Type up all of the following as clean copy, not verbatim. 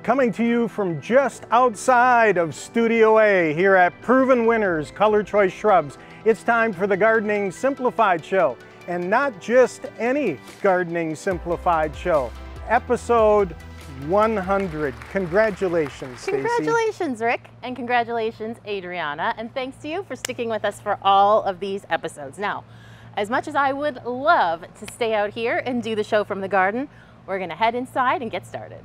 Coming to you from just outside of Studio A here at Proven Winners Color Choice Shrubs. It's time for the Gardening Simplified Show, and not just any Gardening Simplified Show. Episode 100. Congratulations, Stacey. Congratulations, Rick, and congratulations, Adriana, and thanks to you for sticking with us for all of these episodes. Now, as much as I would love to stay out here and do the show from the garden, we're going to head inside and get started.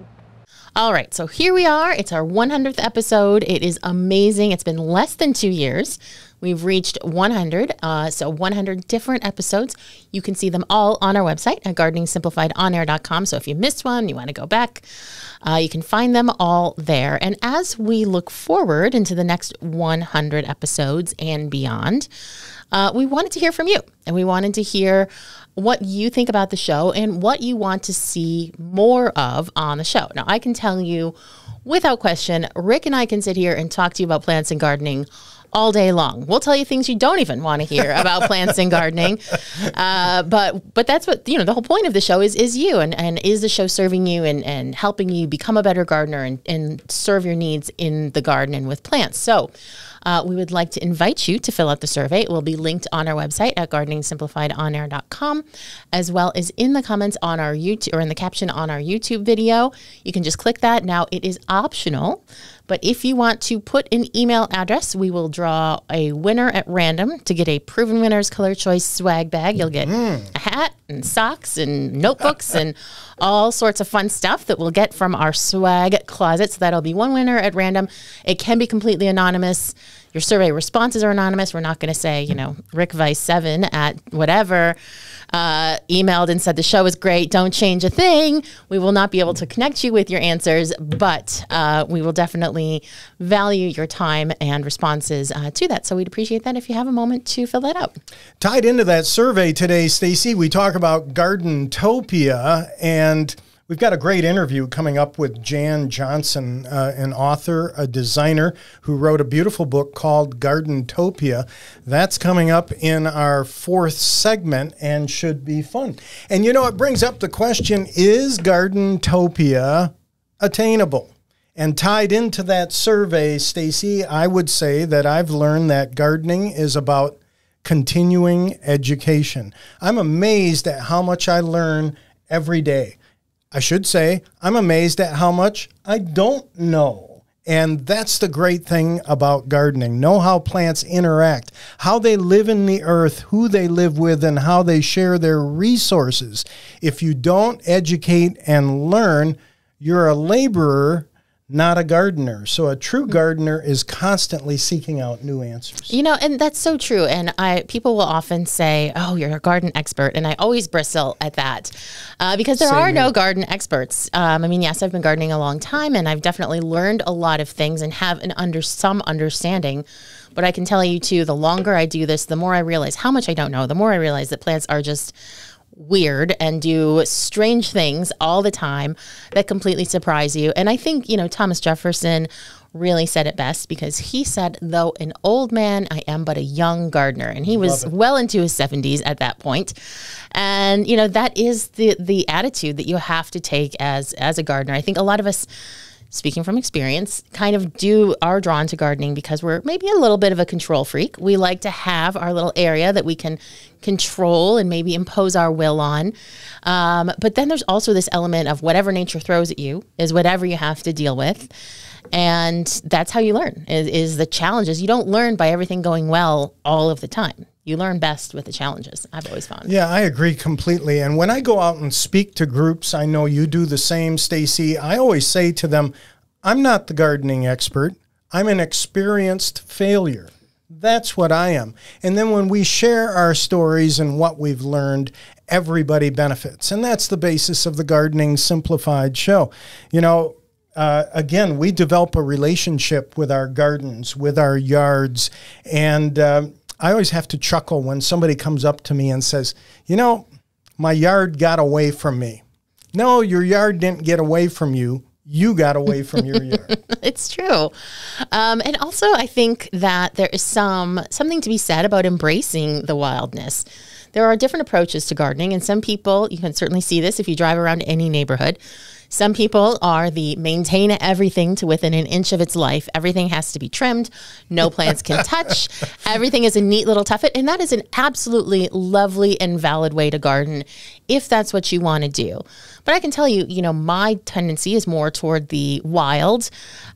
All right, so here we are. It's our 100th episode. It is amazing. It's been less than 2 years. We've reached 100, so 100 different episodes. You can see them all on our website at gardeningsimplifiedonair.com. So if you missed one, you want to go back, you can find them all there. And as we look forward into the next 100 episodes and beyond, we wanted to hear from you, and we wanted to hear what you think about the show and what you want to see more of on the show. Now, I can tell you without question, Rick and I can sit here and talk to you about plants and gardening all day long. We'll tell you things you don't even want to hear about plants and gardening. But that's what, the whole point of the show is you, and is the show serving you and helping you become a better gardener and serve your needs in the garden and with plants. So we would like to invite you to fill out the survey. It will be linked on our website at gardeningsimplifiedonair.com, as well as in the comments on our YouTube, or in the caption on our YouTube video. You can just click that. Now, it is optional, but if you want to put an email address, we will draw a winner at random to get a Proven Winners Color Choice swag bag. You'll get a hat and socks and notebooks and all sorts of fun stuff that we'll get from our swag closet. So that'll be one winner at random. It can be completely anonymous. Your survey responses are anonymous. We're not going to say, Rick Vice 7 at whatever emailed and said the show is great, don't change a thing. We will not be able to connect you with your answers, but we will definitely value your time and responses to that. So we'd appreciate that if you have a moment to fill that out. Tied into that survey today, Stacey, we talk about Gardentopia, and we've got a great interview coming up with Jan Johnson, an author, a designer who wrote a beautiful book called Gardentopia. That's coming up in our fourth segment and should be fun. And it brings up the question, is Gardentopia attainable? And tied into that survey, Stacey, I would say that I've learned that gardening is about continuing education. I'm amazed at how much I learn every day. I should say, I'm amazed at how much I don't know. And that's the great thing about gardening. Know how plants interact, how they live in the earth, who they live with, and how they share their resources. If you don't educate and learn, you're a laborer, not a gardener. So a true gardener is constantly seeking out new answers. And that's so true. And people will often say, oh, you're a garden expert. And I always bristle at that because there are no garden experts. Yes, I've been gardening a long time, and I've definitely learned a lot of things and have some understanding. But I can tell you, too, the longer I do this, the more I realize how much I don't know, the more I realize that plants are just weird and do strange things all the time that completely surprise you. And I think, Thomas Jefferson really said it best, because he said, though an old man, I am but a young gardener. And he was well into his 70s at that point. And, that is the attitude that you have to take as a gardener. I think a lot of us, speaking from experience, kind of are drawn to gardening because we're maybe a little bit of a control freak. We like to have our little area that we can control and maybe impose our will on. But then there's also this element of whatever nature throws at you is whatever you have to deal with. And that's how you learn, is the challenges. You don't learn by everything going well all of the time. You learn best with the challenges, I've always found. Yeah, I agree completely. And when I go out and speak to groups, I know you do the same, Stacey, I always say to them, I'm not the gardening expert. I'm an experienced failure. That's what I am. And then when we share our stories and what we've learned, everybody benefits. And that's the basis of the Gardening Simplified show. Again, we develop a relationship with our gardens, with our yards, and I always have to chuckle when somebody comes up to me and says, my yard got away from me. No, your yard didn't get away from you. You got away from your yard. It's true. And also, I think that there is something to be said about embracing the wildness. There are different approaches to gardening, and some people, you can certainly see this if you drive around any neighborhood, Some people are the maintain everything to within an inch of its life. Everything has to be trimmed. No plants can touch. Everything is a neat little tuffet. And that is an absolutely lovely and valid way to garden if that's what you want to do. But I can tell you, my tendency is more toward the wild.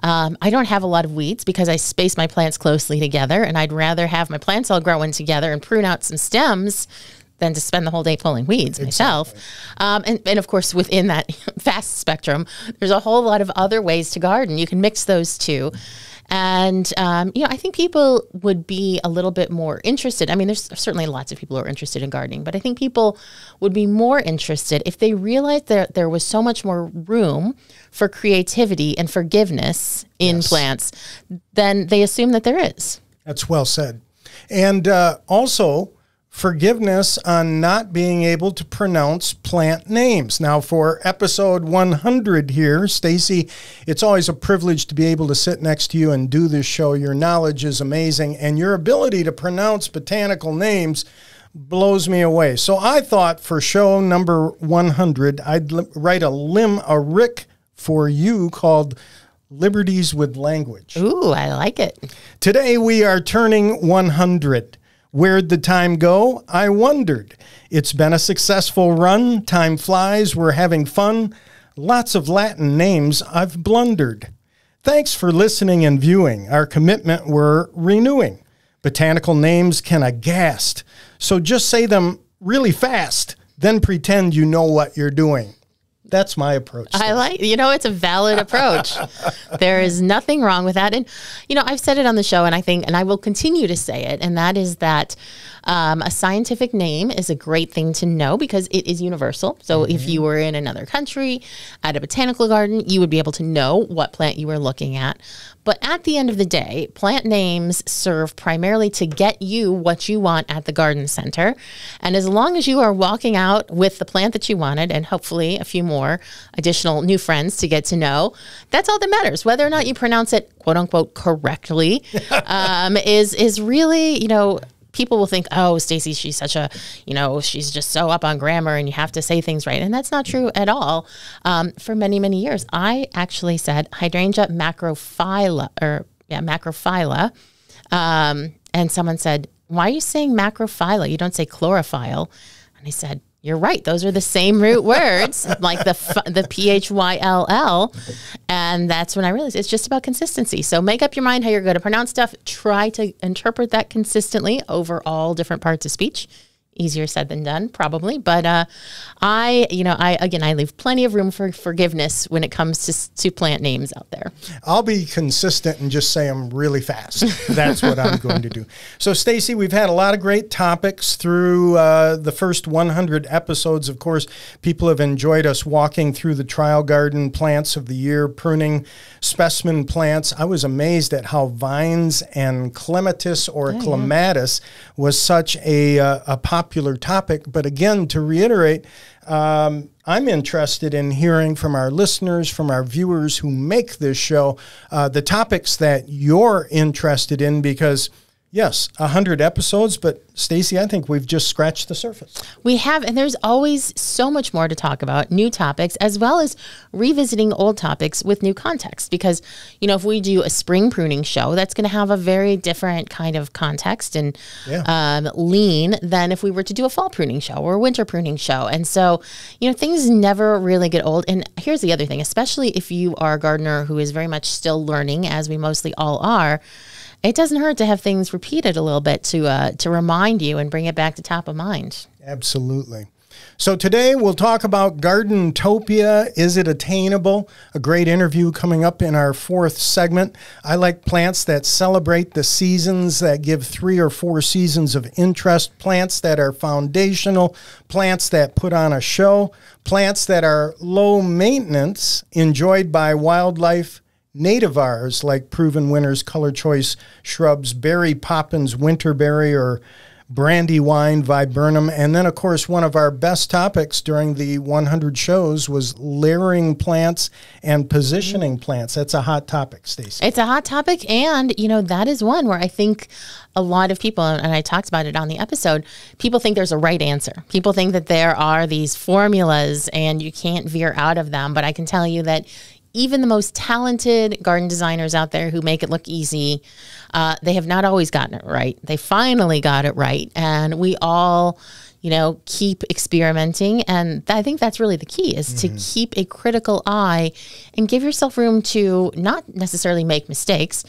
I don't have a lot of weeds because I space my plants closely together, and I'd rather have my plants all growing together and prune out some stems than to spend the whole day pulling weeds myself. And of course, within that vast spectrum, there's a whole lot of other ways to garden. You can mix those two. And, I think people would be a little bit more interested. I mean, there's certainly lots of people who are interested in gardening, but I think people would be more interested if they realized that there was so much more room for creativity and forgiveness in plants than they assume that there is. That's well said. And also, forgiveness on not being able to pronounce plant names. Now, for episode 100 here, Stacy, it's always a privilege to be able to sit next to you and do this show. Your knowledge is amazing, and your ability to pronounce botanical names blows me away. So I thought for show number 100, I'd write a limerick for you called Liberties with Language. Ooh, I like it. Today we are turning 100. Where'd the time go? I wondered. It's been a successful run. Time flies. We're having fun. Lots of Latin names I've blundered. Thanks for listening and viewing. Our commitment we're renewing. Botanical names can aghast. So just say them really fast. Then pretend you know what you're doing. That's my approach. I like, it's a valid approach. There is nothing wrong with that. And, I've said it on the show, and I will continue to say it, and that is that a scientific name is a great thing to know because it is universal. So if you were in another country at a botanical garden, you would be able to know what plant you were looking at. But at the end of the day, plant names serve primarily to get you what you want at the garden center. And as long as you are walking out with the plant that you wanted, and hopefully a few more additional new friends to get to know, that's all that matters. Whether or not you pronounce it, quote unquote, correctly, is really, people will think, oh, Stacy, she's such a, she's just so up on grammar and you have to say things right. And that's not true at all. For many, many years, I actually said hydrangea macrophylla, macrophylla. And someone said, why are you saying macrophylla? You don't say chlorophyll. And I said, you're right. Those are the same root words, like the PHYLL. And that's when I realized it's just about consistency. So make up your mind how you're going to pronounce stuff. Try to interpret that consistently over all different parts of speech. Easier said than done, probably. But I leave plenty of room for forgiveness when it comes to plant names out there. I'll be consistent and just say them really fast. That's what I'm going to do. So, Stacy, we've had a lot of great topics through the first 100 episodes. Of course, people have enjoyed us walking through the trial garden plants of the year, pruning specimen plants. I was amazed at how vines and clematis or clematis was such a popular topic. But again, to reiterate, I'm interested in hearing from our listeners, from our viewers who make this show, the topics that you're interested in, because yes, 100 episodes, but Stacy, I think we've just scratched the surface. We have, and there's always so much more to talk about, new topics, as well as revisiting old topics with new context. Because, if we do a spring pruning show, that's going to have a very different kind of context and lean than if we were to do a fall pruning show or a winter pruning show. And so, things never really get old. And here's the other thing, especially if you are a gardener who is very much still learning, as we mostly all are, it doesn't hurt to have things repeated a little bit to remind you and bring it back to top of mind. Absolutely. So today we'll talk about Gardentopia. Is it attainable? A great interview coming up in our fourth segment. I like plants that celebrate the seasons, that give 3 or 4 seasons of interest, plants that are foundational, plants that put on a show, plants that are low maintenance, enjoyed by wildlife, nativars like proven winners, color choice shrubs, berry poppins, winterberry, or Brandywine, viburnum, and then, of course, one of our best topics during the 100 shows was layering plants and positioning plants. That's a hot topic, Stacy. It's a hot topic, and, that is one where I think a lot of people, and I talked about it on the episode, people think there's a right answer. People think that there are these formulas and you can't veer out of them, but I can tell you that even the most talented garden designers out there who make it look easy, they have not always gotten it right. They finally got it right. And we all, keep experimenting. And I think that's really the key, is to keep a critical eye and give yourself room to not necessarily make mistakes,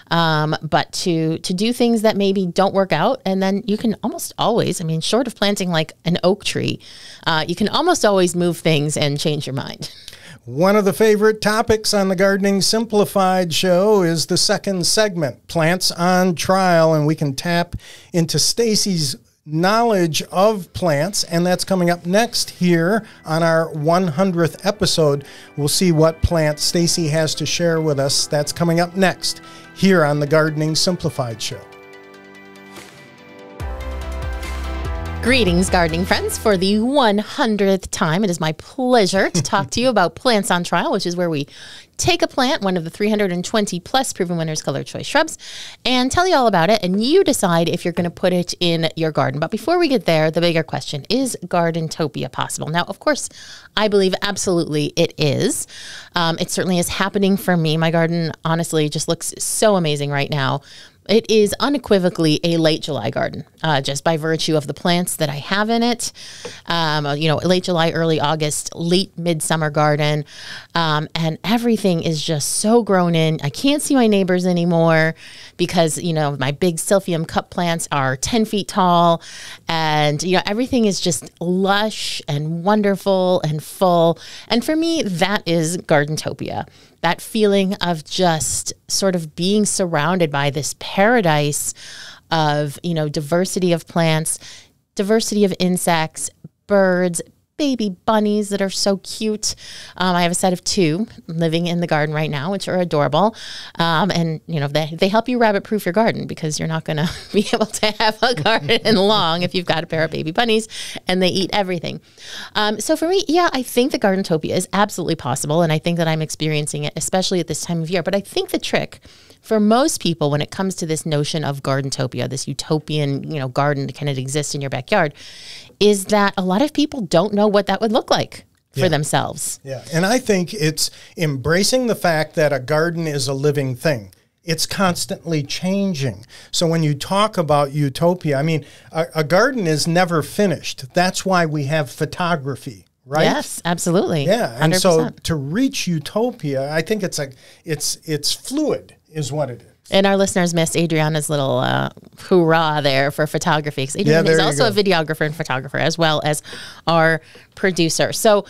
but to do things that maybe don't work out. And then you can almost always, short of planting like an oak tree, you can almost always move things and change your mind. One of the favorite topics on the Gardening Simplified show is the second segment, Plants on Trial, and we can tap into Stacy's knowledge of plants, and that's coming up next here on our 100th episode. We'll see what plants Stacy has to share with us. That's coming up next here on the Gardening Simplified show. Greetings, gardening friends. For the 100th time, it is my pleasure to talk to you about Plants on Trial, which is where we take a plant, one of the 320 plus proven winners color choice shrubs, and tell you all about it, and you decide if you're going to put it in your garden. But before we get there, the bigger question, is Gardentopia possible? Now, of course, I believe absolutely it is. It certainly is happening for me. My garden, honestly, just looks so amazing right now. It is unequivocally a late July garden, just by virtue of the plants that I have in it. Late July, early August, late midsummer garden. And everything is just so grown in. I can't see my neighbors anymore because, my big Silphium cup plants are 10 feet tall. And, everything is just lush and wonderful and full. And for me, that is Gardentopia. That feeling of just sort of being surrounded by this paradise of, diversity of plants, diversity of insects, birds, baby bunnies that are so cute. I have a set of 2 living in the garden right now, which are adorable. And, they help you rabbit-proof your garden, because you're not going to be able to have a garden long if you've got a pair of baby bunnies and they eat everything. So for me, I think the Gardentopia is absolutely possible, and I think that I'm experiencing it, especially at this time of year. But I think the trick for most people when it comes to this notion of Gardentopia, this utopian, garden that kind of exists in your backyard, is that a lot of people don't know what that would look like for themselves. Yeah, and I think it's embracing the fact that a garden is a living thing. It's constantly changing. So when you talk about utopia, a garden is never finished. That's why we have photography, right? Yes, absolutely. Yeah, and 100%. So to reach utopia, I think it's fluid is what it is. And our listeners missed Adriana's little hoorah there for photography, because Adriana is also a videographer and photographer, as well as our producer. So,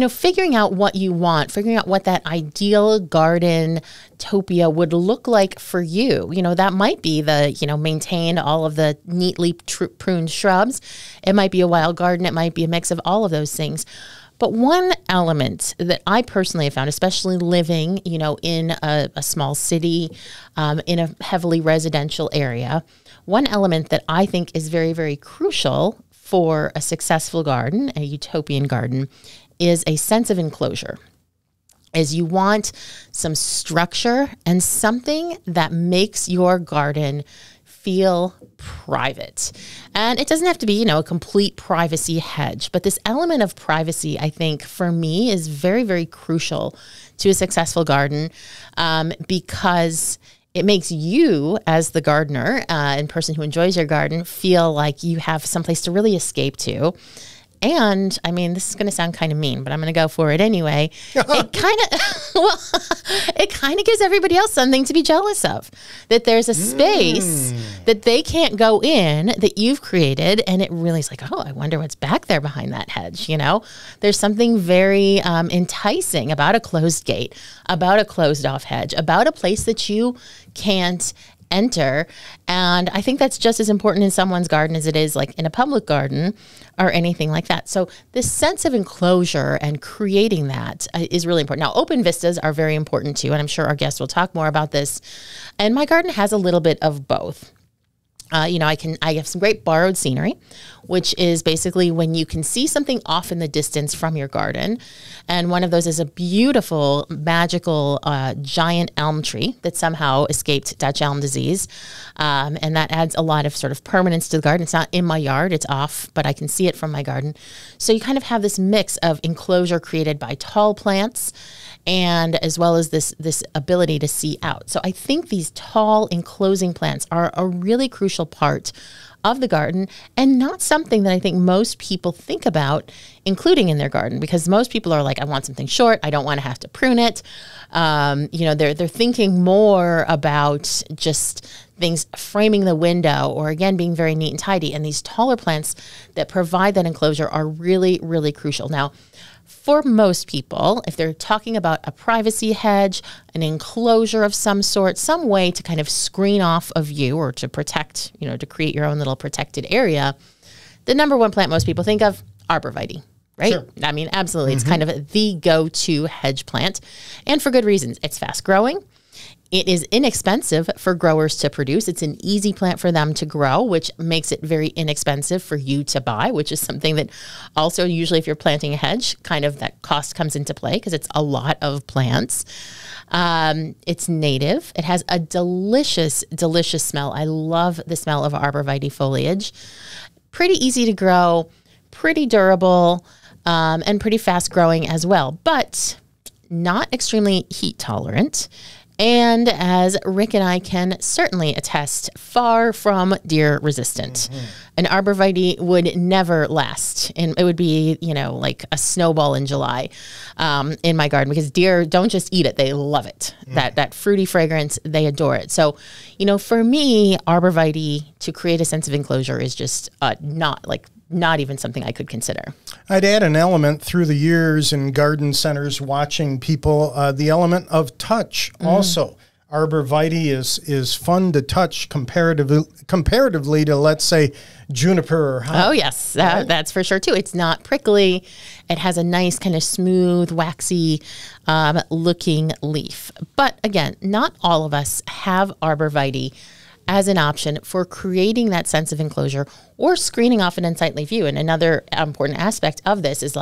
figuring out what you want, figuring out what that ideal Gardentopia would look like for you. That might be the, maintain all of the neatly pruned shrubs. It might be a wild garden. It might be a mix of all of those things. But one element that I personally have found, especially living, in a small city, in a heavily residential area, one element that I think is very, very crucial for a successful garden, a utopian garden, is a sense of enclosure. Is you want some structure and something that makes your garden feel private. And it doesn't have to be, a complete privacy hedge, but this element of privacy, I think, for me, is very, very crucial to a successful garden, because it makes you, as the gardener and person who enjoys your garden, feel like you have someplace to really escape to. And this is going to sound kind of mean, but I'm going to go for it anyway. It kind of gives everybody else something to be jealous of, that there's a space that they can't go in that you've created. And it really is like, oh, I wonder what's back there behind that hedge. There's something very enticing about a closed gate, about a closed off hedge, about a place that you can't enter. And I think that's just as important in someone's garden as it is like in a public garden or anything like that. So this sense of enclosure and creating that is really important. Now, open vistas are very important too, and I'm sure our guests will talk more about this. And my garden has a little bit of both. I have some great borrowed scenery, which is basically when you can see something off in the distance from your garden. And one of those is a beautiful, magical, giant elm tree that somehow escaped Dutch elm disease. And that adds a lot of sort of permanence to the garden. It's not in my yard, it's off, but I can see it from my garden. So you kind of have this mix of enclosure created by tall plants and as well as this ability to see out. So I think these tall enclosing plants are a really crucial part of the garden and not something that I think most people think about including in their garden, because most people are like, I want something short. I don't want to have to prune it. They're thinking more about just things framing the window or again, being very neat and tidy. And these taller plants that provide that enclosure are really, really crucial. Now, for most people, if they're talking about a privacy hedge, an enclosure of some sort, some way to kind of screen off a view or to protect, to create your own little protected area, the number one plant most people think of, arborvitae, right? Sure. I mean, absolutely. It's kind of the go-to hedge plant, and for good reasons. It's fast growing. It is inexpensive for growers to produce. It's an easy plant for them to grow, which makes it very inexpensive for you to buy, which is something that also usually if you're planting a hedge, kind of that cost comes into play because it's a lot of plants. It's native. It has a delicious, delicious smell. I love the smell of arborvitae foliage. Pretty easy to grow, pretty durable, and pretty fast growing as well, but not extremely heat tolerant. And as Rick and I can certainly attest, far from deer resistant. An arborvitae would never last. And it would be, like a snowball in July in my garden, because deer don't just eat it, they love it. That fruity fragrance, they adore it. So, for me, arborvitae to create a sense of enclosure is just not even something I could consider. I'd add an element through the years in garden centers watching people, the element of touch also. Arborvitae is fun to touch comparatively to, let's say, juniper or hop. Oh, yes. That's for sure, too. It's not prickly. It has a nice kind of smooth, waxy looking leaf. But again, not all of us have arborvitae as an option for creating that sense of enclosure or screening off an unsightly view. And another important aspect of this is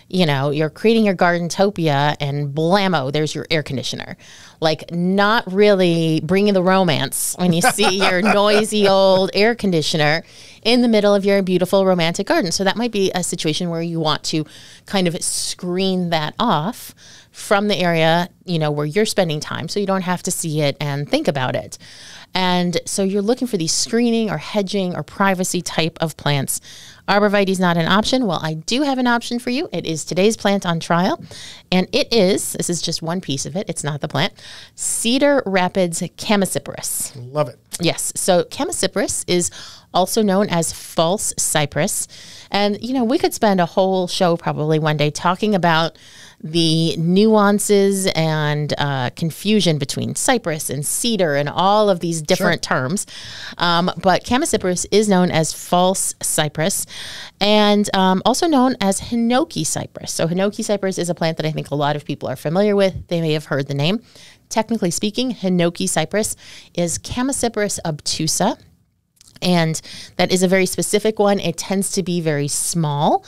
you're creating your Gardentopia and blammo, there's your air conditioner. Not really bringing the romance when you see your noisy old air conditioner in the middle of your beautiful romantic garden. So that might be a situation where you want to kind of screen that off from the area, where you're spending time so you don't have to see it and think about it. And so you're looking for these screening or hedging or privacy type of plants. Arborvitae is not an option. Well, I do have an option for you. It is today's plant on trial. And this is just one piece of it. It's not the plant. Cedar Rapids Chamaecyparis. Love it. Yes. So Chamaecyparis is also known as false cypress. And, we could spend a whole show probably one day talking about the nuances and confusion between cypress and cedar and all of these different terms. But Chamaecyparis is known as false cypress and also known as hinoki cypress. So hinoki cypress is a plant that I think a lot of people are familiar with. They may have heard the name. Technically speaking, hinoki cypress is Chamaecyparis obtusa. And that is a very specific one. It tends to be very small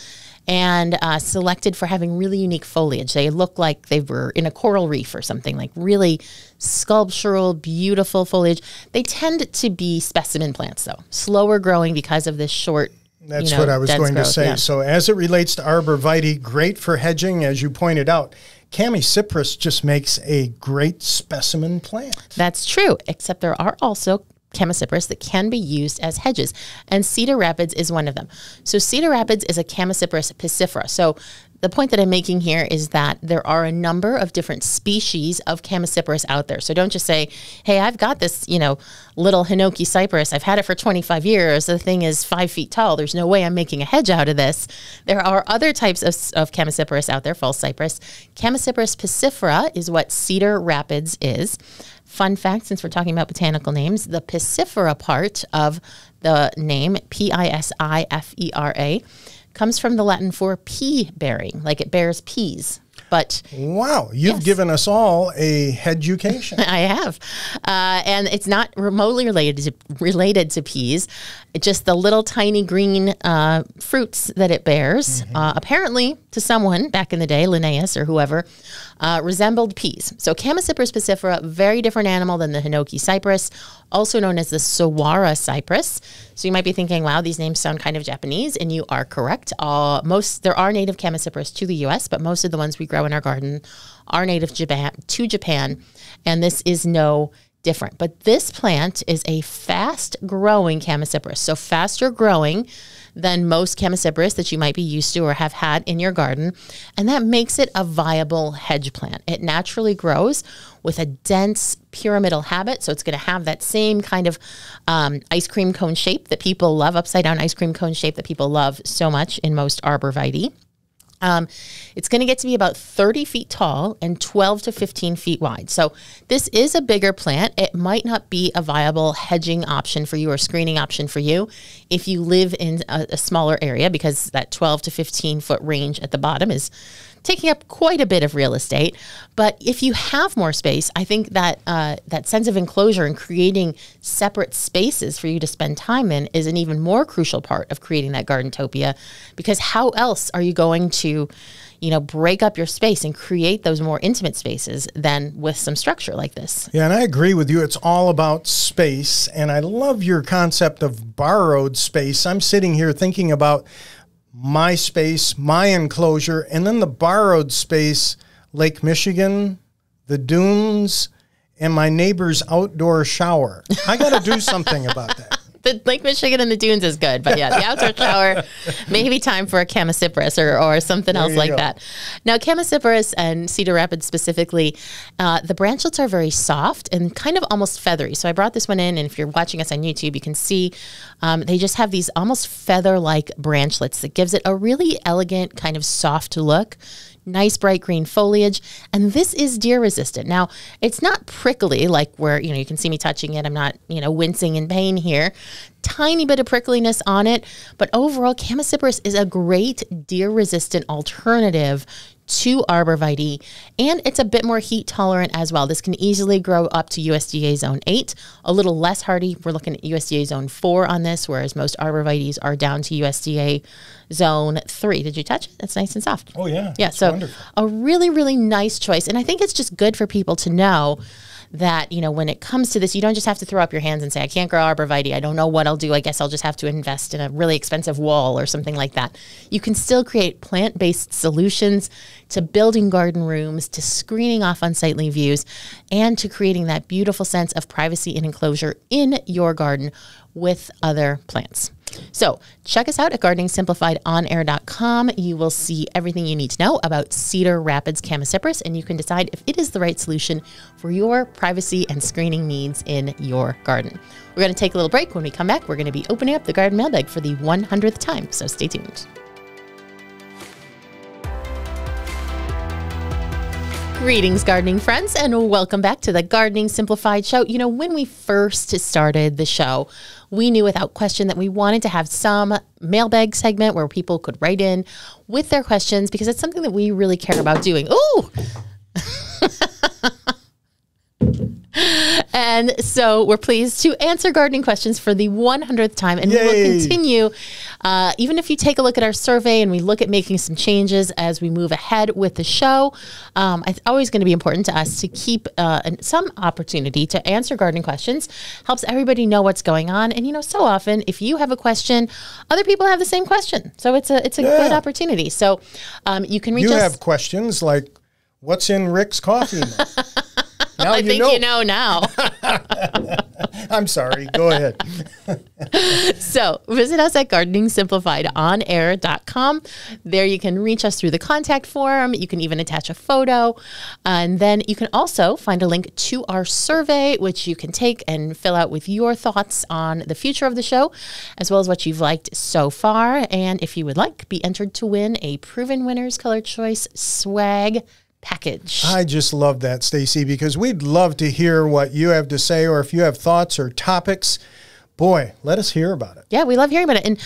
and selected for having really unique foliage. They look like they were in a coral reef or something, like really sculptural, beautiful foliage. They tend to be specimen plants, though, slower growing because of this short. That's what I was going to say. Yeah. So as it relates to arborvitae, great for hedging, as you pointed out. Chamaecyparis just makes a great specimen plant. That's true, except there are also Chamaecyparis that can be used as hedges, and Cedar Rapids is one of them. So Cedar Rapids is a Chamaecyparis piscifera. So the point that I'm making here is that there are a number of different species of Chamaecyparis out there. So don't just say, hey, I've got this, little hinoki cypress. I've had it for 25 years. The thing is 5 feet tall. There's no way I'm making a hedge out of this. There are other types of Chamaecyparis out there, false cypress. Chamaecyparis piscifera is what Cedar Rapids is. Fun fact, since we're talking about botanical names, the piscifera part of the name, Piscifera, comes from the Latin for pea bearing, like it bears peas. But wow, you've given us all a hedge-ucation. I have. And it's not remotely related to peas. It's just the little tiny green fruits that it bears. Apparently, to someone back in the day, Linnaeus or whoever, resembled peas. So Chamaecyparis piscifera, very different animal than the Hinoki cypress, also known as the saguaro cypress. So you might be thinking, wow, these names sound kind of Japanese, and you are correct. There are native Chamaecyparis to the U.S., but most of the ones we grow in our garden are native to Japan, and this is no different. But this plant is a fast-growing Chamaecyparis, so faster growing than most Chamaecyparis that you might be used to or have had in your garden, and that makes it a viable hedge plant. It naturally grows with a dense pyramidal habit, so it's going to have that same kind of ice cream cone shape that people love, upside-down ice cream cone shape that people love so much in most arborvitae. It's going to get to be about 30 feet tall and 12 to 15 feet wide. So this is a bigger plant. It might not be a viable hedging option for you or screening option for you if you live in a smaller area, because that 12 to 15 foot range at the bottom is taking up quite a bit of real estate. But if you have more space, I think that that sense of enclosure and creating separate spaces for you to spend time in is an even more crucial part of creating that Gardentopia, because how else are you going to, break up your space and create those more intimate spaces than with some structure like this? Yeah, and I agree with you. It's all about space, and I love your concept of borrowed space. I'm sitting here thinking about my space, my enclosure, and then the borrowed space, Lake Michigan, the dunes, and my neighbor's outdoor shower. I got to do something about that. The Lake Michigan and the dunes is good, but yeah, the outdoor shower, maybe time for a Chamaecyparis or something else like that. Now, Chamaecyparis and Cedar Rapids specifically, the branchlets are very soft and kind of almost feathery. So I brought this one in, and if you're watching us on YouTube, you can see they just have these almost feather-like branchlets that gives it a really elegant kind of soft look. Nice bright green foliage, and this is deer resistant. Now, it's not prickly like where, you can see me touching it. I'm not, wincing in pain here. Tiny bit of prickliness on it, but overall, Chamaecyparis is a great deer resistant alternative to arborvitae, and it's a bit more heat tolerant as well. This can easily grow up to USDA zone 8, a little less hardy. We're looking at USDA zone 4 on this, whereas most arborvitaes are down to USDA zone 3. Did you touch it? It's nice and soft. Oh yeah. Yeah. So wonderful. A really, really nice choice. And I think it's just good for people to know that, when it comes to this, you don't just have to throw up your hands and say, I can't grow arborvitae. I don't know what I'll do. I guess I'll just have to invest in a really expensive wall or something like that. You can still create plant-based solutions to building garden rooms, to screening off unsightly views, and to creating that beautiful sense of privacy and enclosure in your garden with other plants. So check us out at gardeningsimplifiedonair.com. You will see everything you need to know about Cedar Rapids Chamaecyparis, and you can decide if it is the right solution for your privacy and screening needs in your garden. We're going to take a little break. When we come back, we're going to be opening up the garden mailbag for the 100th time, so stay tuned. Greetings, gardening friends, and welcome back to the Gardening Simplified show. When we first started the show, we knew without question that we wanted to have some mailbag segment where people could write in with their questions, because it's something that we really care about doing. Ooh! And so we're pleased to answer gardening questions for the 100th time, and we will continue. Even if you take a look at our survey and we look at making some changes as we move ahead with the show, it's always going to be important to us to keep some opportunity to answer gardening questions. Helps everybody know what's going on. And, so often if you have a question, other people have the same question. So it's a good opportunity. So you can reach us. You have questions like, what's in Rick's coffee mug? Now I think you know now. I'm sorry. Go ahead. So visit us at gardeningsimplifiedonair.com. There you can reach us through the contact form. You can even attach a photo. And then you can also find a link to our survey, which you can take and fill out with your thoughts on the future of the show, as well as what you've liked so far. And if you would like, be entered to win a Proven Winners Color Choice swag package. I just love that, Stacy, because we'd love to hear what you have to say, or if you have thoughts or topics, boy, let us hear about it. Yeah, we love hearing about it. And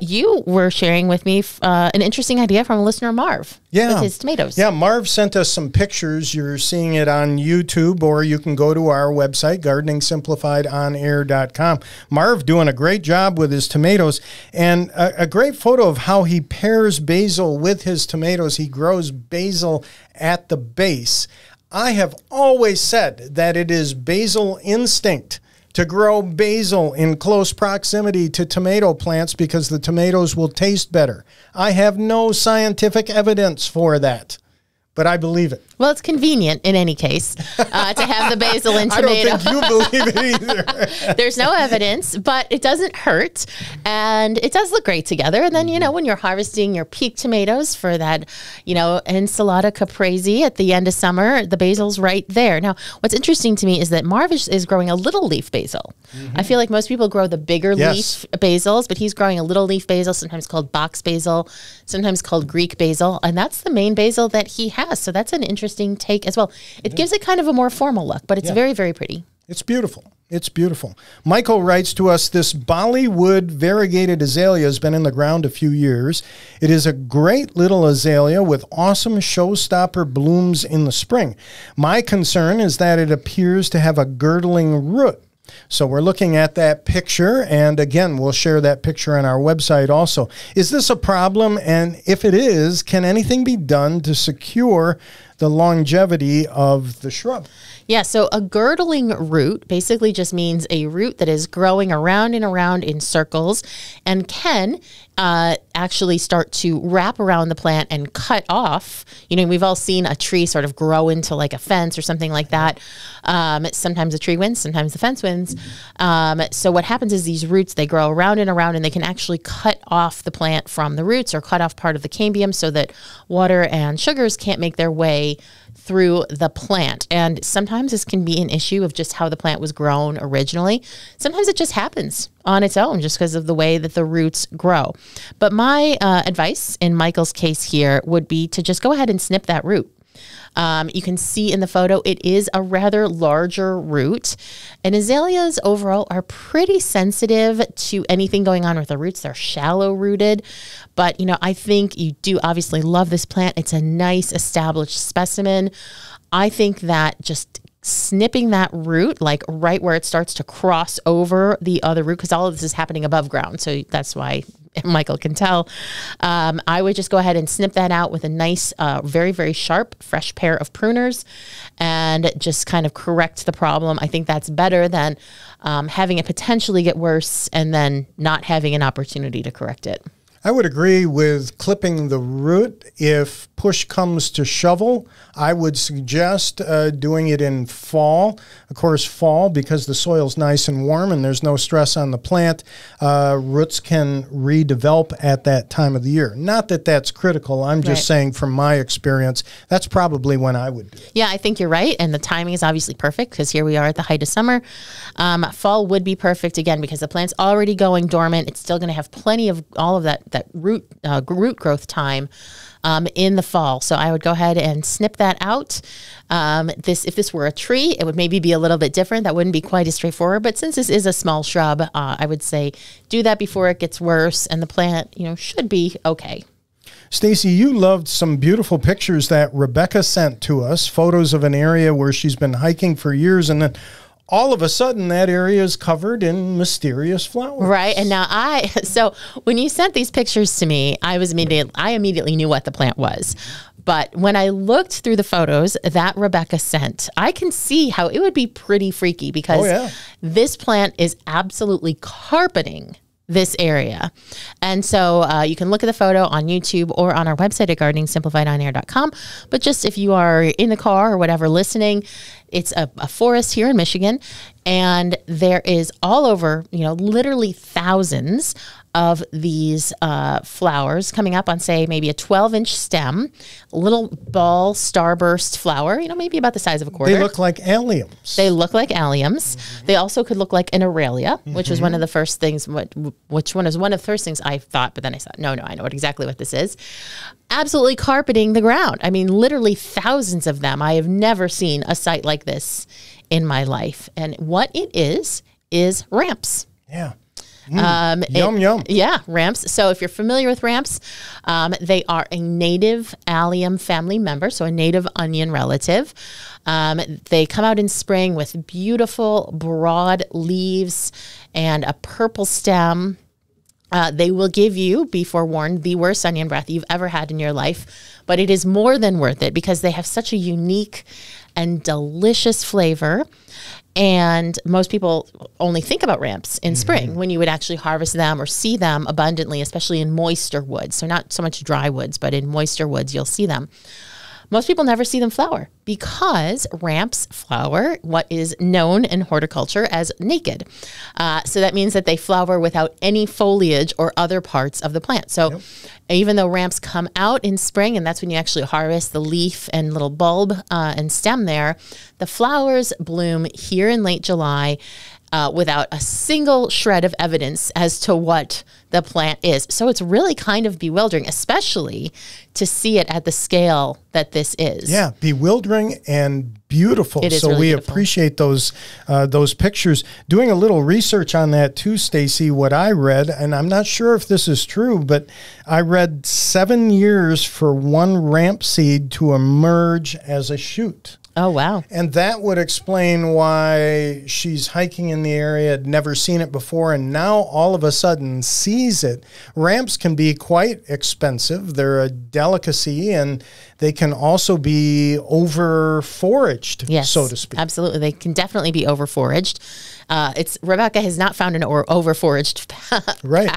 you were sharing with me an interesting idea from a listener, Marv, with his tomatoes. Yeah, Marv sent us some pictures. You're seeing it on YouTube, or you can go to our website, gardeningsimplifiedonair.com. Marv doing a great job with his tomatoes, and a great photo of how he pairs basil with his tomatoes. He grows basil at the base. I have always said that it is basil instinct to grow basil in close proximity to tomato plants because the tomatoes will taste better. I have no scientific evidence for that, but I believe it. Well, it's convenient in any case to have the basil and I tomato. don't think you believe it either. There's no evidence, but it doesn't hurt, and it does look great together. And then, when you're harvesting your peak tomatoes for that, ensalada caprese at the end of summer, the basil's right there. Now, what's interesting to me is that Marv is growing a little leaf basil. I feel like most people grow the bigger leaf basils, but he's growing a little leaf basil, sometimes called box basil, sometimes called Greek basil, and that's the main basil that he has. So that's an interesting take as well. It gives it kind of a more formal look, but it's very, very pretty. It's beautiful. It's beautiful. Michael writes to us, this Bollywood variegated azalea has been in the ground a few years. It is a great little azalea with awesome showstopper blooms in the spring. My concern is that it appears to have a girdling root. So we're looking at that picture, and again, we'll share that picture on our website also. Is this a problem? And if it is, can anything be done to secure the longevity of the shrub? Yeah, so a girdling root basically just means a root that is growing around and around in circles and can actually start to wrap around the plant and cut off. We've all seen a tree sort of grow into like a fence or something like that. Sometimes the tree wins, sometimes the fence wins. So what happens is these roots, they grow around and they can actually cut off the plant from the roots or cut off part of the cambium so that water and sugars can't make their way through the plant. And sometimes this can be an issue of just how the plant was grown originally. Sometimes it just happens on its own just because of the way that the roots grow. But my advice in Michael's case here would be to just go ahead and snip that root. You can see in the photo, it is a rather larger root. And azaleas overall are pretty sensitive to anything going on with the roots. They're shallow rooted. But, I think you do obviously love this plant. It's a nice established specimen. I think that just snipping that root, like right where it starts to cross over the other root, because all of this is happening above ground. So that's why Michael can tell. I would just go ahead and snip that out with a nice, very, very sharp, fresh pair of pruners and just kind of correct the problem. I think that's better than having it potentially get worse and then not having an opportunity to correct it. I would agree with clipping the root. If push comes to shovel, I would suggest doing it in fall. Of course, fall, because the soil's nice and warm and there's no stress on the plant, roots can redevelop at that time of the year. Not that that's critical. I'm just saying from my experience, that's probably when I would do it. Yeah, I think you're right. And the timing is obviously perfect because here we are at the height of summer. Fall would be perfect, again, because the plant's already going dormant. It's still going to have plenty of all of that root growth time in the fall. So I would go ahead and snip that out. If this were a tree, it would maybe be a little bit different. That wouldn't be quite as straightforward. But since this is a small shrub, I would say do that before it gets worse, and the plant, should be okay. Stacy, you loved some beautiful pictures that Rebecca sent to us, photos of an area where she's been hiking for years, and then all of a sudden that area is covered in mysterious flowers. Right. And now so when you sent these pictures to me, I immediately knew what the plant was. But when I looked through the photos that Rebecca sent, I can see how it would be pretty freaky because this plant is absolutely carpeting this area. And so you can look at the photo on YouTube or on our website at gardeningsimplifiedonair.com. But just if you are in the car or whatever listening, it's a forest here in Michigan, and there is all over, literally thousands of these flowers coming up on, say, maybe a 12-inch stem, little ball starburst flower, maybe about the size of a quarter. They look like alliums. They look like alliums. Mm-hmm. They also could look like an aurelia, which was one of the first things, which one is one of the first things I thought, but then I thought, no, I know exactly what this is. Absolutely carpeting the ground. I mean, literally thousands of them. I have never seen a site like this in my life. And what it is ramps. Yeah. Yum, yum. Yeah, ramps. So if you're familiar with ramps, they are a native allium family member, so a native onion relative. They come out in spring with beautiful, broad leaves and a purple stem. They will give you, be forewarned, the worst onion breath you've ever had in your life, but it is more than worth it because they have such a unique and delicious flavor. And most people only think about ramps in spring when you would actually harvest them or see them abundantly, especially in moister woods. So not so much dry woods, but in moister woods, you'll see them. Most people never see them flower because ramps flower what is known in horticulture as naked. So that means that they flower without any foliage or other parts of the plant. So even though ramps come out in spring, and that's when you actually harvest the leaf and little bulb and stem there, the flowers bloom here in late July without a single shred of evidence as to what the plant is. So it's really kind of bewildering, especially to see it at the scale that this is. Yeah, bewildering and beautiful. It is so really we beautiful. appreciate those pictures. Doing a little research on that too, Stacy, what I read, and I'm not sure if this is true, but I read 7 years for one ramp seed to emerge as a shoot. Oh, wow. And that would explain why she's hiking in the area, had never seen it before, and now all of a sudden sees it. Ramps can be quite expensive. They're a delicacy, and they can also be over-foraged, Yes, so to speak. absolutely. They can definitely be over-foraged. Rebecca has not found an over-foraged Right.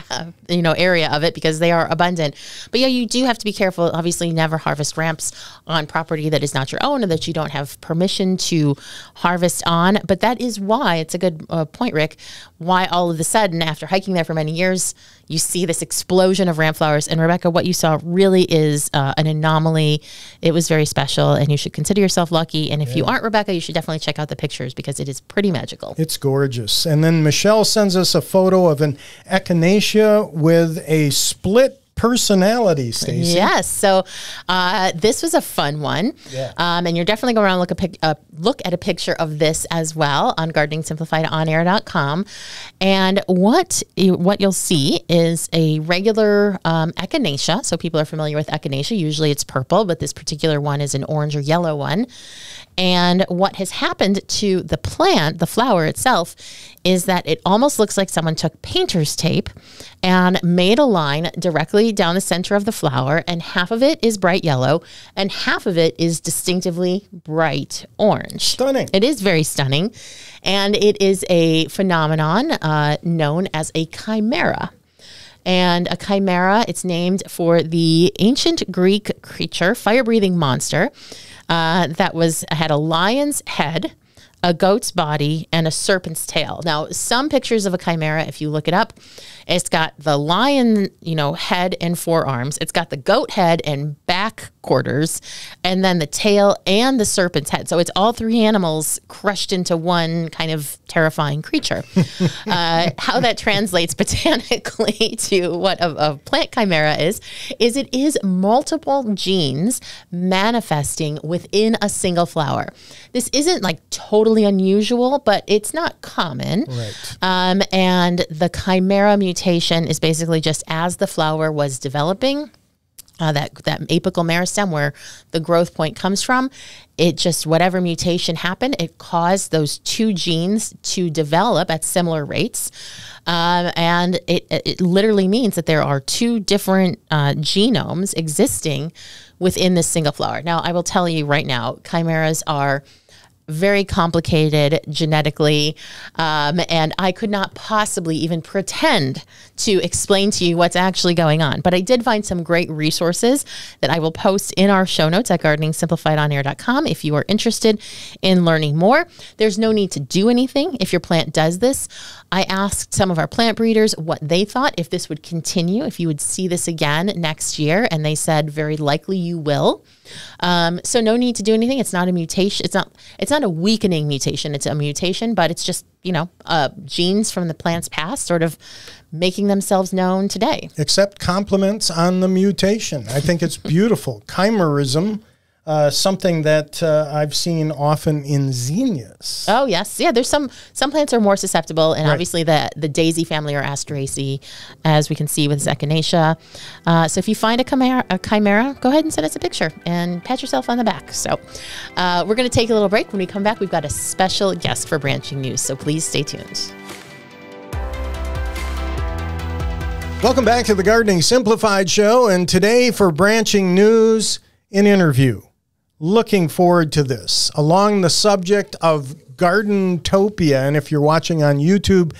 area of it because they are abundant. But yeah, you do have to be careful. Obviously, never harvest ramps on property that is not your own or that you don't have permission to harvest on. But that is why, it's a good point, Rick, why all of a sudden, after hiking there for many years, you see this explosion of ramp flowers. And Rebecca, what you saw really is an anomaly. It was very special, and you should consider yourself lucky. And if you aren't Rebecca, you should definitely check out the pictures because it is pretty magical. It's gorgeous. And then Michelle sends us a photo of an echinacea with a split personality, Stacey. Yes. So this was a fun one. Yeah. And you're definitely going to look at a picture of this as well on gardeningsimplifiedonair.com. And what you'll see is a regular echinacea. So people are familiar with echinacea. Usually it's purple, but this particular one is an orange or yellow one. And what has happened to the plant, the flower itself, is that it almost looks like someone took painter's tape and made a line directly down the center of the flower, and half of it is bright yellow and half of it is distinctively bright orange. Stunning. It is very stunning, and it is a phenomenon known as a chimera. And a chimera, it's named for the ancient Greek creature, fire-breathing monster, that had a lion's head, a goat's body, and a serpent's tail. Now, some pictures of a chimera, if you look it up, it's got the lion, head and forearms. It's got the goat head and back quarters, and then the tail and the serpent's head. So it's all three animals crushed into one kind of terrifying creature. How that translates botanically to what a plant chimera is it is multiple genes manifesting within a single flower. This isn't like totally unusual, but it's not common. Right. And the chimera mutation is basically just as the flower was developing, that apical meristem where the growth point comes from, it just, whatever mutation happened, it caused those two genes to develop at similar rates. And it literally means that there are two different genomes existing within this single flower. Now, I will tell you right now, chimeras are very complicated genetically, and I could not possibly even pretend to explain to you what's actually going on. But I did find some great resources that I will post in our show notes at gardeningsimplifiedonair.com if you are interested in learning more. There's no need to do anything if your plant does this. I asked some of our plant breeders what they thought, if this would continue, if you would see this again next year, and they said very likely you will. So no need to do anything. It's not a mutation. It's not a weakening mutation. It's a mutation, but it's just, genes from the plant's past sort of making themselves known today. Accept compliments on the mutation. I think it's beautiful. Chimerism, something that I've seen often in zinnias. Oh, yes. Yeah, there's some plants are more susceptible, and Right. obviously the daisy family are Asteraceae, as we can see with Echinacea. So if you find a chimera, go ahead and send us a picture and pat yourself on the back. So we're going to take a little break. When we come back, we've got a special guest for Branching News, so please stay tuned. Welcome back to the Gardening Simplified Show, and today for Branching News, an interview. Looking forward to this, along the subject of Gardentopia. And if you're watching on YouTube,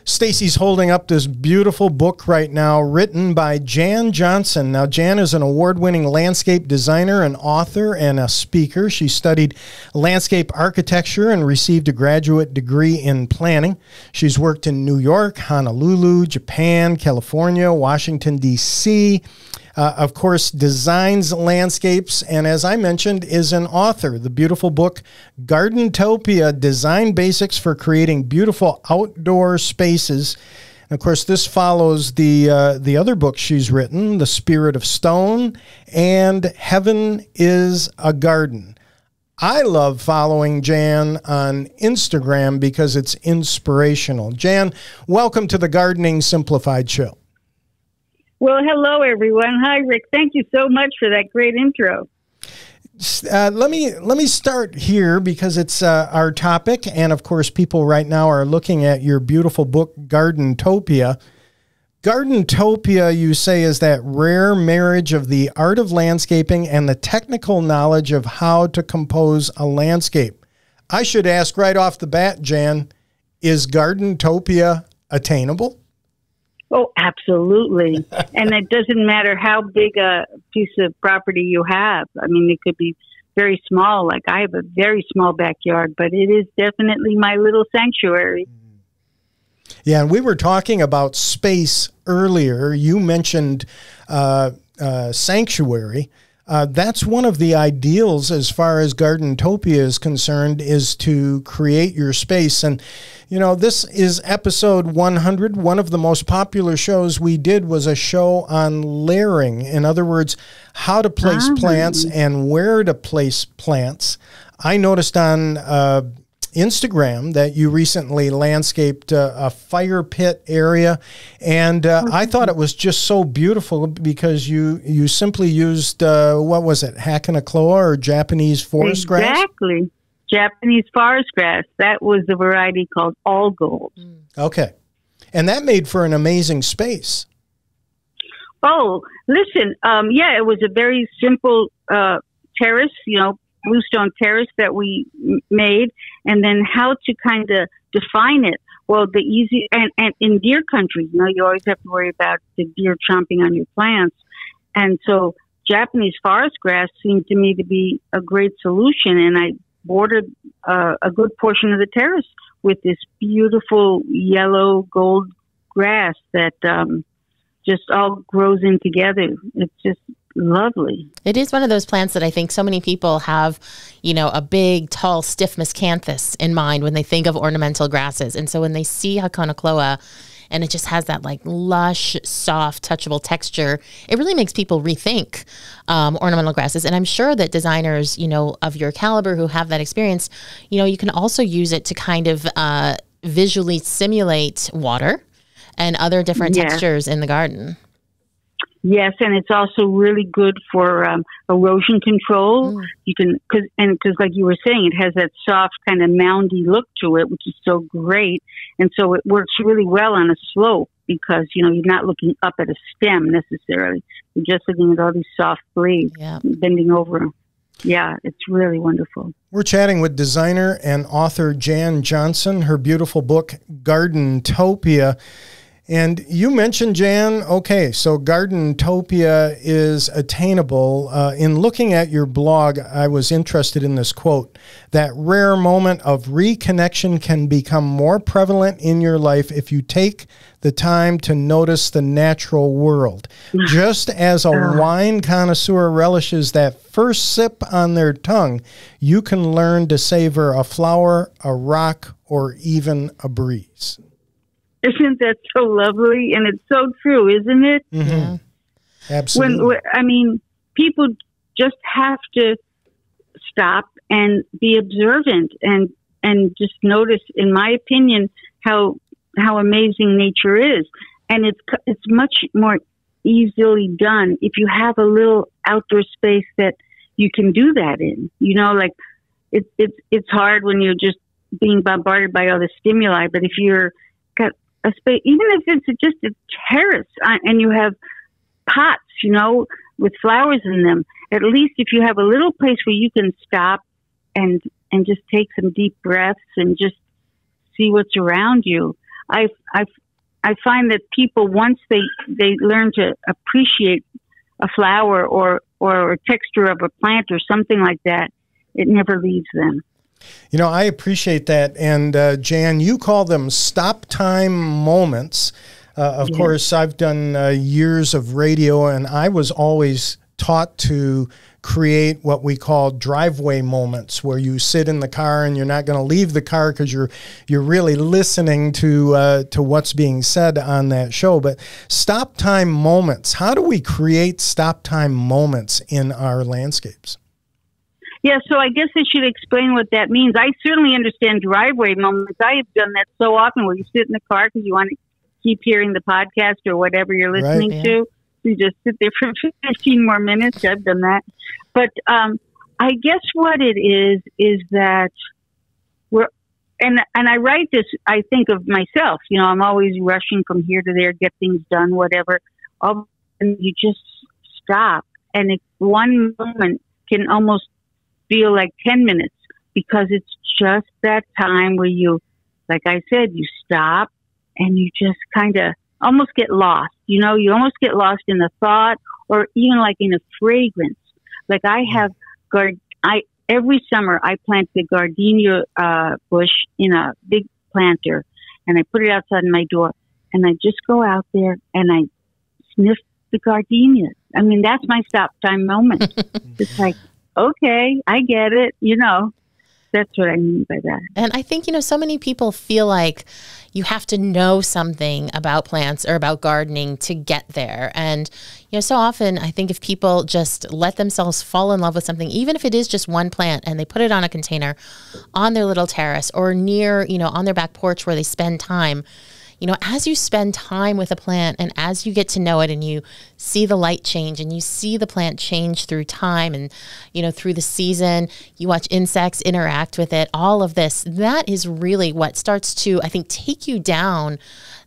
Stacy's holding up this beautiful book right now written by Jan Johnson. Now, Jan is an award-winning landscape designer, an author, and a speaker. She studied landscape architecture and received a graduate degree in planning. She's worked in New York, Honolulu, Japan, California, Washington, D.C., of course, designs landscapes, and as I mentioned, is an author. The beautiful book, Gardentopia, Design Basics for Creating Beautiful Outdoor Spaces. And of course, this follows the other book she's written, The Spirit of Stone and Heaven is a Garden. I love following Jan on Instagram because it's inspirational. Jan, welcome to the Gardening Simplified Show. Well, hello, everyone. Hi, Rick. Thank you so much for that great intro. Let me start here because it's our topic, and of course, people right now are looking at your beautiful book, Gardentopia. Gardentopia, you say, is that rare marriage of the art of landscaping and the technical knowledge of how to compose a landscape. I should ask right off the bat, Jan, is Gardentopia attainable? Oh, absolutely. And it doesn't matter how big a piece of property you have. I mean, it could be very small. Like I have a very small backyard, but it is definitely my little sanctuary. Yeah, and we were talking about space earlier. You mentioned sanctuary. That's one of the ideals as far as Gardentopia is concerned, is to create your space. And, you know, this is episode 100. One of the most popular shows we did was a show on layering. In other words, how to place plants and where to place plants. I noticed on Instagram that you recently landscaped a fire pit area, and I thought it was just so beautiful because you simply used what was it, Hakanakloa or Japanese forest grass? Exactly, Japanese forest grass. That was the variety called all gold. Okay, and that made for an amazing space. Oh, listen, yeah, it was a very simple terrace, you know, bluestone terrace that we made, and then how to kind of define it. Well, the easy, and in deer country, you know, you always have to worry about the deer chomping on your plants. And so Japanese forest grass seemed to me to be a great solution. And I bordered a good portion of the terrace with this beautiful yellow gold grass that just all grows in together. It's just lovely. It is one of those plants that I think so many people have, you know, a big, tall, stiff miscanthus in mind when they think of ornamental grasses. And so when they see Hakanakloa and it just has that like lush, soft, touchable texture, it really makes people rethink ornamental grasses. And I'm sure that designers, you know, of your caliber who have that experience, you know, you can also use it to kind of visually simulate water and other different textures in the garden. Yes, and it's also really good for erosion control. You can, because like you were saying, it has that soft kind of moundy look to it, which is so great. And so it works really well on a slope because, you know, you're not looking up at a stem necessarily. You're just looking at all these soft blades bending over. Yeah, it's really wonderful. We're chatting with designer and author Jan Johnson, her beautiful book, Gardentopia. And you mentioned, Jan, okay, so Gardentopia is attainable. In looking at your blog, I was interested in this quote: that rare moment of reconnection can become more prevalent in your life if you take the time to notice the natural world. Just as a wine connoisseur relishes that first sip on their tongue, you can learn to savor a flower, a rock, or even a breeze. Isn't that so lovely? And it's so true, isn't it? Mm-hmm. Absolutely. I mean, people just have to stop and be observant and just notice, in my opinion, how amazing nature is. And it's much more easily done if you have a little outdoor space that you can do that in. You know, like it's hard when you're just being bombarded by all the stimuli, but if you're got a space, even if it's just a terrace and you have pots, you know, with flowers in them, at least if you have a little place where you can stop and just take some deep breaths and just see what's around you. I find that people, once they learn to appreciate a flower or a texture of a plant or something like that, it never leaves them. You know, I appreciate that. And Jan, you call them stop time moments. Of course, I've done years of radio, and I was always taught to create what we call driveway moments, where you sit in the car and you're not going to leave the car because you're really listening to what's being said on that show. But stop time moments, how do we create stop time moments in our landscapes? Yeah, so I guess I should explain what that means. I certainly understand driveway moments. I have done that so often, where you sit in the car because you want to keep hearing the podcast or whatever you're listening to. You just sit there for 15 more minutes. I've done that. But I guess what it is that we're, and I write this, I think of myself, you know, I'm always rushing from here to there, get things done, whatever. And you just stop. And one moment can almost feel like 10 minutes, because it's just that time where you, like I said, you stop and you just kind of almost get lost. You know, you almost get lost in a thought, or even like in a fragrance. Like I have every summer I plant the gardenia bush in a big planter, and I put it outside my door, and I just go out there and I sniff the gardenias. I mean, that's my stop time moment. It's like, okay, I get it. You know, that's what I mean by that. And I think, you know, so many people feel like you have to know something about plants or about gardening to get there. And, you know, so often I think if people just let themselves fall in love with something, even if it is just one plant, and they put it on a container on their little terrace or near, you know, on their back porch where they spend time, you know, as you spend time with a plant and as you get to know it and you see the light change and you see the plant change through time and, you know, through the season, you watch insects interact with it, all of this, that is really what starts to, I think, take you down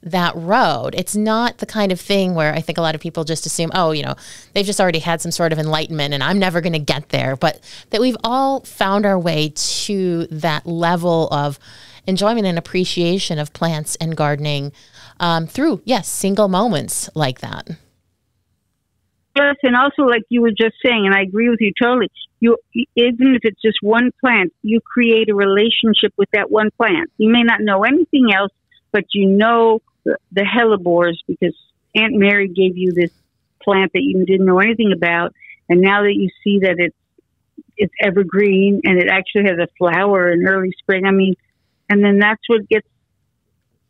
that road. It's not the kind of thing where I think a lot of people just assume, oh, you know, they've just already had some sort of enlightenment and I'm never going to get there, but that we've all found our way to that level of enjoyment and appreciation of plants and gardening through, yes, single moments like that. Yes, and also like you were just saying, and I agree with you totally, you, even if it's just one plant, you create a relationship with that one plant. You may not know anything else, but you know the hellebores because Aunt Mary gave you this plant that you didn't know anything about, and now that you see that it's evergreen and it actually has a flower in early spring, I mean, and then that's what gets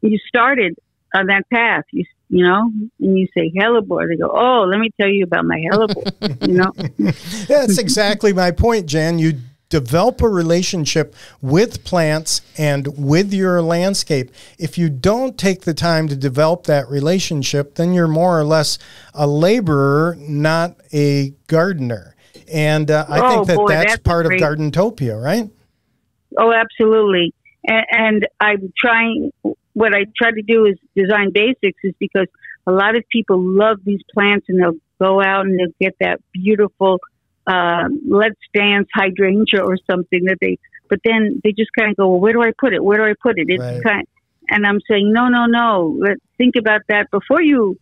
you started on that path, you know, and you say hellebore. They go, oh, let me tell you about my hellebore, you know. That's exactly my point, Jan. You develop a relationship with plants and with your landscape. If you don't take the time to develop that relationship, then you're more or less a laborer, not a gardener. And I think that's part of Gardentopia, right? Oh, absolutely. And I'm trying, what I try to do is design basics, is because a lot of people love these plants and they'll go out and they'll get that beautiful Let's Dance hydrangea or something but then they just kind of go, well, where do I put it? Where do I put it? It's right. And I'm saying, no. Let's think about that before you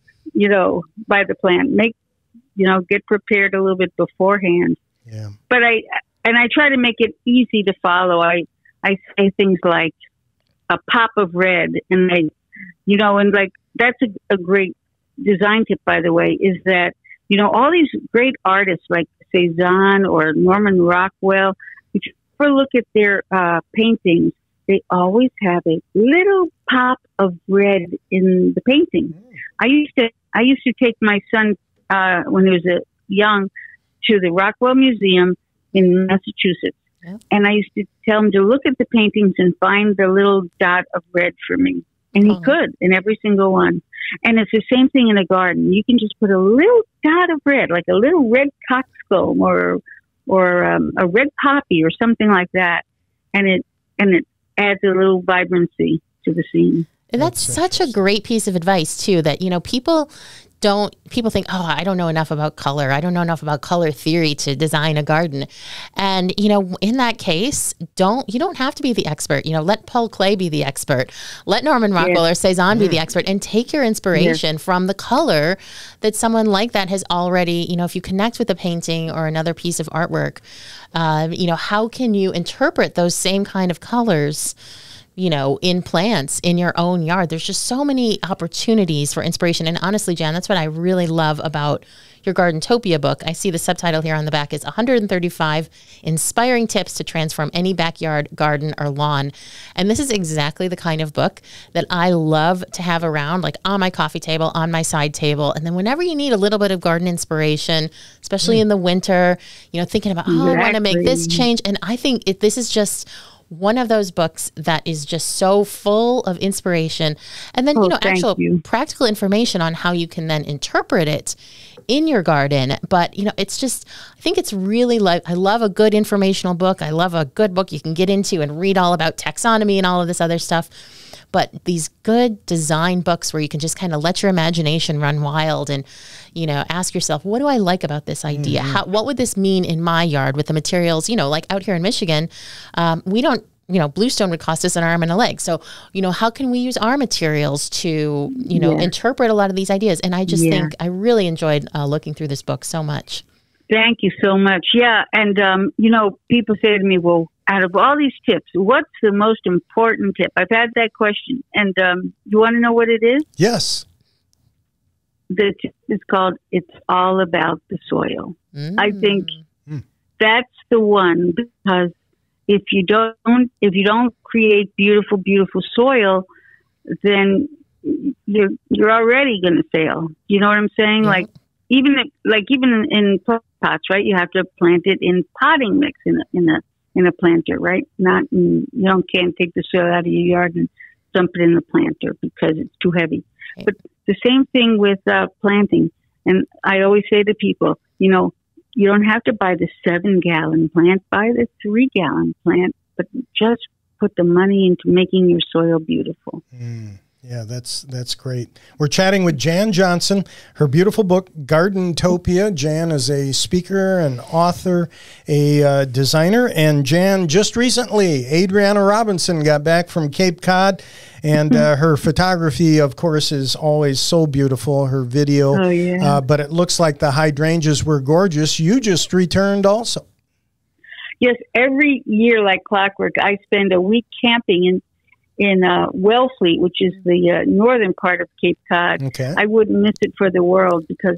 buy the plant. Get prepared a little bit beforehand. Yeah. But I try to make it easy to follow. I say things like a pop of red, and that's a great design tip, by the way, is that, all these great artists like Cezanne or Norman Rockwell, if you ever look at their paintings, they always have a little pop of red in the painting. I used to take my son when he was young to the Rockwell Museum in Massachusetts. And I used to tell him to look at the paintings and find the little dot of red for me. And he could in every single one. And it's the same thing in a garden. You can just put a little dot of red, like a little red coxcomb or a red poppy or something like that. And it adds a little vibrancy to the scene. And that's such a great piece of advice too, that, people think, oh, I don't know enough about color. I don't know enough about color theory to design a garden. And, in that case, you don't have to be the expert. Let Paul Klee be the expert. Let Norman Rockwell or Cezanne be the expert, and take your inspiration from the color that someone like that has already, if you connect with a painting or another piece of artwork, how can you interpret those same kind of colors in plants in your own yard? There's just so many opportunities for inspiration. And honestly, Jan, that's what I really love about your Gardentopia book. I see the subtitle here on the back is 135 Inspiring Tips to Transform Any Backyard, Garden, or Lawn. And this is exactly the kind of book that I love to have around, like on my coffee table, on my side table. And then whenever you need a little bit of garden inspiration, especially in the winter, thinking about, I want to make this change. And I think this is just one of those books that is just so full of inspiration, and then actual practical information on how you can then interpret it in your garden. But it's just, I think it's really I love a good informational book. I love a good book you can get into and read all about taxonomy and all of this other stuff. But these good design books where you can just kind of let your imagination run wild and, ask yourself, what do I like about this idea? What would this mean in my yard with the materials? Like out here in Michigan, we don't, bluestone would cost us an arm and a leg. So, how can we use our materials to, interpret a lot of these ideas? And I just think I really enjoyed looking through this book so much. Thank you so much. Yeah. And, people say to me, well, out of all these tips, what's the most important tip? I've had that question. And you want to know what it is? Yes. The tip is called, it's all about the soil. I think that's the one, because if you don't create beautiful, beautiful soil, then you're already going to fail. You know what I'm saying? Yeah. Even in pots, right? You have to plant it in potting mix in a planter, right? Can't take the soil out of your yard and dump it in the planter because it's too heavy. Right. But the same thing with planting. And I always say to people, you don't have to buy the 7-gallon plant, buy the 3-gallon plant, but just put the money into making your soil beautiful. Yeah, that's great. We're chatting with Jan Johnson, her beautiful book, Gardentopia. Jan is a speaker, an author, a designer. And Jan, just recently, Adriana Robinson got back from Cape Cod, and her photography, of course, is always so beautiful, her video. Oh, yeah. But it looks like the hydrangeas were gorgeous. You just returned also. Yes, every year, like clockwork, I spend a week camping in Wellfleet, which is the northern part of Cape Cod. Okay. I wouldn't miss it for the world, because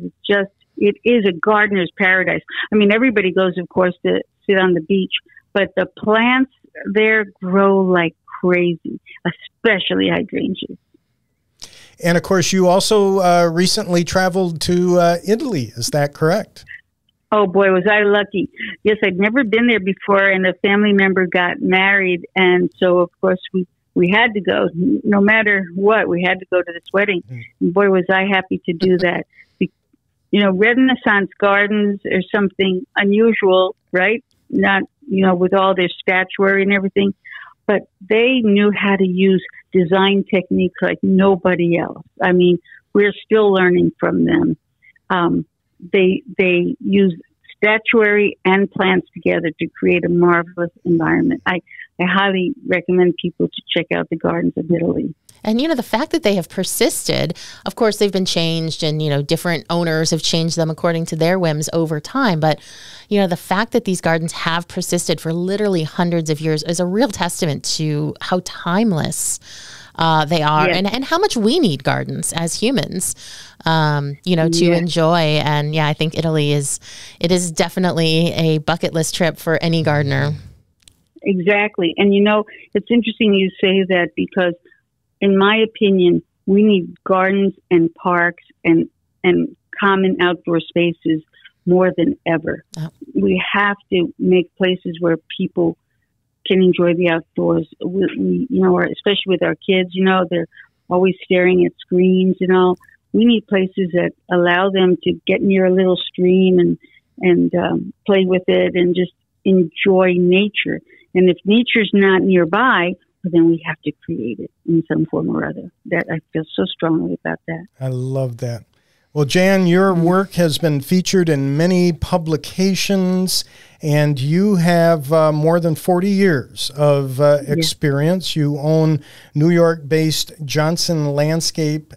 it is a gardener's paradise. I mean, everybody goes, of course, to sit on the beach, but the plants there grow like crazy, especially hydrangeas. And of course, you also recently traveled to Italy. Is that correct? Oh boy, was I lucky. Yes, I'd never been there before, and a family member got married, and so of course we had to go. No matter what, we had to go to this wedding. And boy, was I happy to do that. Renaissance gardens are something unusual, right? Not, with all their statuary and everything, but they knew how to use design techniques like nobody else. I mean, we're still learning from them. They use statuary and plants together to create a marvelous environment. I highly recommend people to check out the gardens of Italy. And, the fact that they have persisted, of course, they've been changed, and, different owners have changed them according to their whims over time. But, the fact that these gardens have persisted for literally hundreds of years is a real testament to how timeless they are, and how much we need gardens as humans, to enjoy. And I think Italy is definitely a bucket list trip for any gardener. Exactly. And, it's interesting you say that, because in my opinion, we need gardens and parks and common outdoor spaces more than ever. Oh. We have to make places where people can enjoy the outdoors. We especially with our kids, they're always staring at screens. We need places that allow them to get near a little stream and play with it and just enjoy nature. And if nature's not nearby, then we have to create it in some form or other. That I feel so strongly about that. I love that. Well, Jan, your work has been featured in many publications, and you have more than 40 years of experience. You own New York-based Johnson Landscapes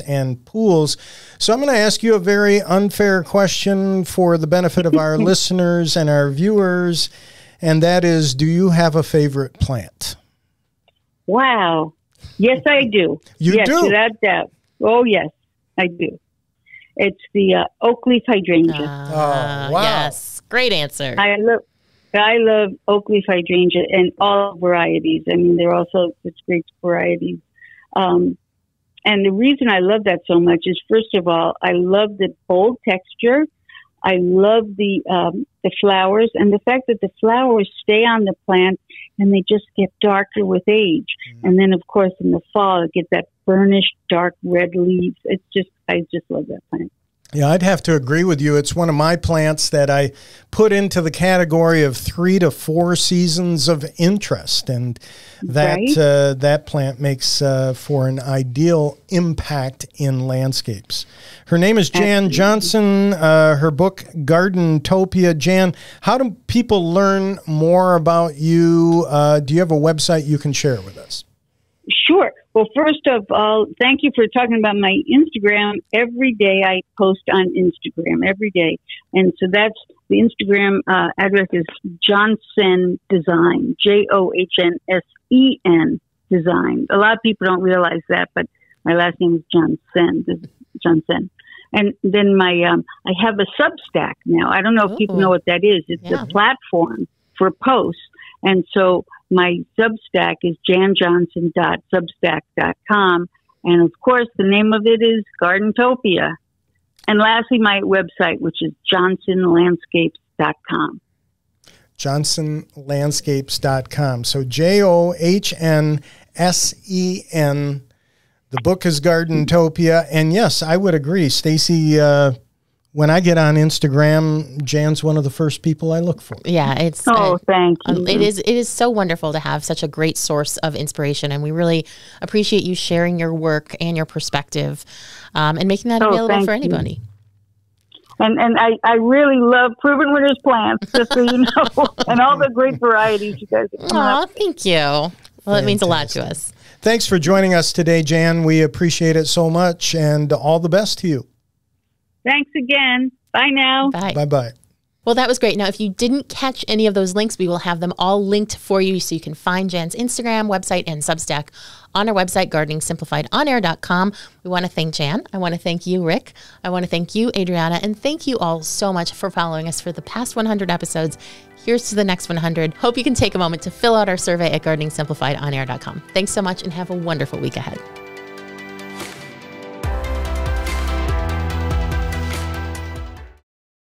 and Pools. So I'm going to ask you a very unfair question for the benefit of our listeners and our viewers, and that is, do you have a favorite plant? Wow. Yes, I do. You yes, do? Without doubt. Oh, yes, I do. It's the oak leaf hydrangea. Oh, wow. Yes. Great answer. I love oak leaf hydrangea and all varieties. I mean, they're also such great varieties. And the reason I love that so much is, first of all, I love the bold texture. I love the flowers and the fact that the flowers stay on the plant and they just get darker with age. Mm-hmm. And then, of course, in the fall, it gets that burnished, dark red leaves. I just love that plant. Yeah, I'd have to agree with you. It's one of my plants that I put into the category of 3 to 4 seasons of interest, and that right? That plant makes for an ideal impact in landscapes. Her name is Jan Johnson. Her book, Gardentopia. Jan, how do people learn more about you? Do you have a website you can share with us? Sure. Well, first of all, thank you for talking about my Instagram. Every day I post on Instagram, every day. And so that's the Instagram address is Johnsen Design, Johnsen Design. A lot of people don't realize that, but my last name is Johnsen. And then I have a Substack now. I don't know if people know what that is. It's a platform for posts. And so my Substack is janjohnson.substack.com. And of course, the name of it is Gardentopia. And lastly, my website, which is johnsonlandscapes.com. johnsonlandscapes.com. So Johnsен. The book is Gardentopia. And yes, I would agree. Stacy, when I get on Instagram, Jan's one of the first people I look for. Yeah, it's thank you. It is so wonderful to have such a great source of inspiration, and we really appreciate you sharing your work and your perspective, and making that available for anybody. And I really love Proven Winners plants, just so you know, and all the great varieties you guys have. Oh, thank you. Well, it means a lot to us. Thanks for joining us today, Jan. We appreciate it so much, and all the best to you. Thanks again. Bye now. Bye. Bye-bye. Well, that was great. Now, if you didn't catch any of those links, we will have them all linked for you so you can find Jan's Instagram, website, and Substack on our website, gardeningsimplifiedonair.com. We want to thank Jan. I want to thank you, Rick. I want to thank you, Adriana. And thank you all so much for following us for the past 100 episodes. Here's to the next 100. Hope you can take a moment to fill out our survey at gardeningsimplifiedonair.com. Thanks so much and have a wonderful week ahead.